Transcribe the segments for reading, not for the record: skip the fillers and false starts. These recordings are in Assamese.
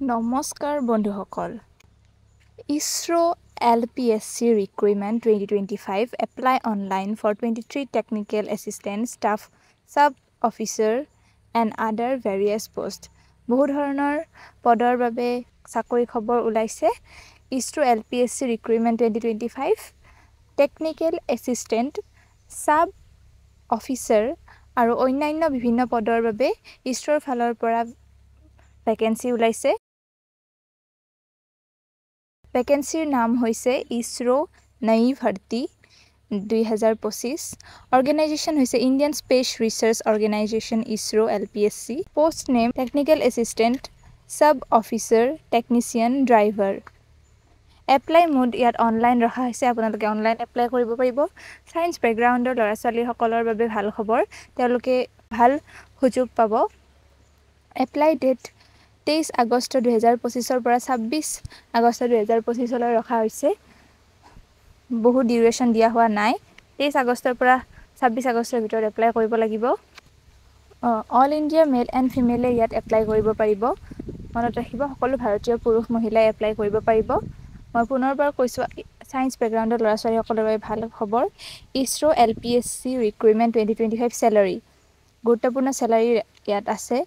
নমস্কাৰ বন্ধুসকল ISRO LPSC Recruitment 2025 apply online for 23 technical assistant staff sub officer and other various post বহু ধৰণৰ পদৰ বাবে চাকৰি খবৰ ওলাইছে ISRO LPSC Recruitment 2025 technical assistant sub officer আৰু অন্যান্য বিভিন্ন পদৰ বাবে ISROৰ ফালৰ পৰা ভ্যাকেন্সি ওলাইছে ভ্যাকেন্সিৰ নাম হৈছে ISRO নई भर्ती 2025 অৰ্গেনাইজেশ্যন হৈছে Indian space research organisation ISRO LPSC post name technical assistant sub officer technician driver apply mode ইয়াত অনলাইন ৰখা হৈছে আপোনালোকে অনলাইন এপ্লাই কৰিব পাৰিব সায়েন্স ব্যাকগ্ৰাউণ্ডৰ ল'ৰা ছোৱালী সকলৰ বাবে ভাল খবৰ তেওঁলোকে ভাল সুযোগ পাব এপ্লাই ডেট 23 আগষ্ট 2025 পৰা 26 আগষ্ট 2025 লৈ ৰখা হৈছে বহু ডিউৰেচন দিয়া হোৱা নাই 23 আগষ্টৰ পৰা 26 আগষ্টৰ ভিতৰত এপ্লাই কৰিব লাগিব অল ইণ্ডিয়া মেল এণ্ড ফিমেলে ইয়াত এপ্লাই কৰিব পাৰিব মনত ৰাখিব সকলো ভাৰতীয় পুৰুষ মহিলাই এপ্লাই কৰিব পাৰিব মই পুনৰবাৰ কৈছো সায়েন্স ব্যাকগ্ৰাউণ্ডৰ ল'ৰা ছোৱালী সকলৰ বাবে ভাল খবৰ ISRO LPSC Recruitment 2025 salary গুৰুত্বপূৰ্ণ salary ইয়াত আছে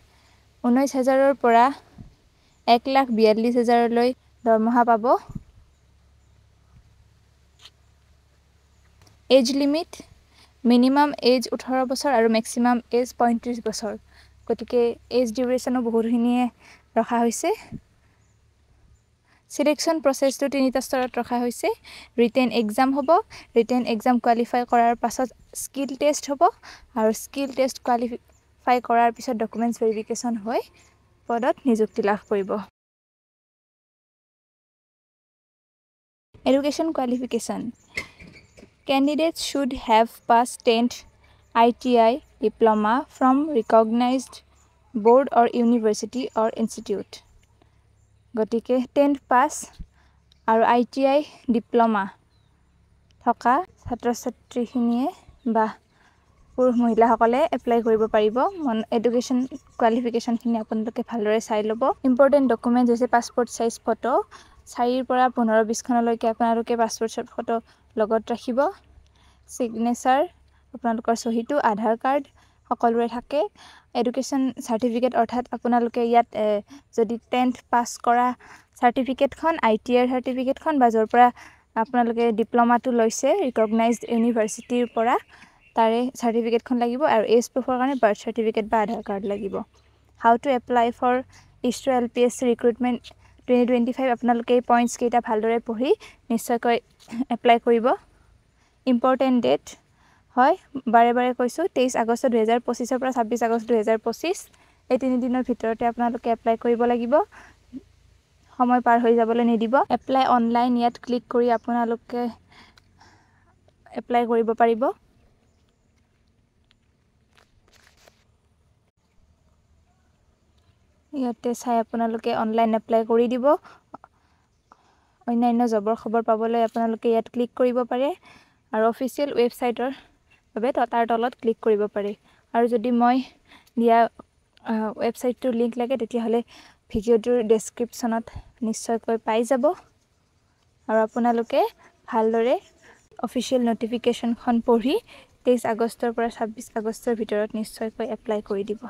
19,000ৰ পৰা 1,42,000 লৈ দৰমহা পাব এজ লিমিট মিনিমাম এজ 18 বছৰ আৰু ম্যাক্সিমাম এজ 35 বছৰ গতিকে এজ ডিউৰেচনো বহুতখিনিয়ে ৰখা হৈছে সিলেকশন প্ৰসেসটো তিনিটা স্তৰত ৰখা হৈছে ৰিটেন এক্সাম হ'ব ৰিটেন এক্সাম কোৱালিফাই কৰাৰ পাছত স্কিল টেষ্ট হ'ব আৰু স্কিল টেষ্ট কোৱালিফাই কৰাৰ পিছত ডকুমেন্টছ ভেৰিফিকেশন হৈ পদত নিযুক্তি লাভ কৰিব Education qualification Candidates should have passed 10th ITI diploma from recognized board or university or institute গতিকে 10th pass আৰু ITI diploma থকা ছাত্ৰ-ছাত্ৰীখিনিয়ে বা পুৰুষ মহিলাসকলে এপ্লাই কৰিব পাৰিব এডুকেশ্যন কোৱালিফিকেশন খিনি আপোনালোকে ভালদৰে চাই ল'ব ইম্পৰ্টেন্ট ডকুমেন্টছ হৈছে পাসপোৰ্ট সাইজ ফটো 4 পৰা 15-20 খনলৈকে আপোনালোকে পাসপোৰ্ট সাইজ ফটো লগত ৰাখিব সিগনেচাৰ আপোনালোকৰ সহিটো আধাৰ কাৰ্ড সকলোৰে থাকে এডুকেশ্যন সাৰ্টিফিকেট অৰ্থাৎ আপোনালোকে ইয়াত যদি 10th পাস কৰা সাৰ্টিফিকেটখন ITI সাৰ্টিফিকেটখন বা যৰ পৰা আপোনালোকে ডিপ্লোমাটো লৈছে ৰিকগনাইজড ইউনিভাৰ্সিটিৰ পৰা তাৰে সাৰ্টিফিকেটখন লাগিব আৰু এজ প্ৰুফৰ কাৰণে বাৰ্থ সাৰ্টিফিকেট বা আধাৰ কাৰ্ড লাগিব how to apply for ISRO LPSC recruitment 2025 আপোনালোকে এই পইণ্টছ কেইটা ভালদৰে পঢ়ি নিশ্চয়কৈ এপ্লাই কৰিব ইম্পৰ্টেন্ট ডেট হয় বাৰে বাৰে কৈছো 23 আগষ্ট 2025 পৰা 26 আগষ্ট 2025 এই 3 দিনৰ ভিতৰতে আপোনালোকে এপ্লাই কৰিব লাগিব সময় পাৰ হৈ যাবলৈ নিদিব এপ্লাই অনলাইন ইয়াত ক্লিক কৰি আপোনালোকে এপ্লাই কৰিব পাৰিব ইয়াতে চাই আপোনালোকে অনলাইন এপ্লাই কৰি দিব অন্যান্য জবৰ খবৰ পাবলৈ আপোনালোকে ইয়াত ক্লিক কৰিব পাৰে আৰু অফিচিয়েল ৱেবসাইটৰ বাবে তাৰ তলত ক্লিক কৰিব পাৰে আৰু যদি মই দিয়া ৱেবসাইটটোৰ লিংক লাগে তেতিয়াহলে ভিডিওটোৰ ডেসক্ৰিপচনত নিশ্চয়কৈ পাই যাব আৰু আপোনালোকে ভালদৰে অফিচিয়েল নটিফিকেশনখন পঢ়ি 23 আগষ্টৰ পৰা 26 আগষ্টৰ ভিতৰত নিশ্চয়কৈ এপ্লাই কৰি দিব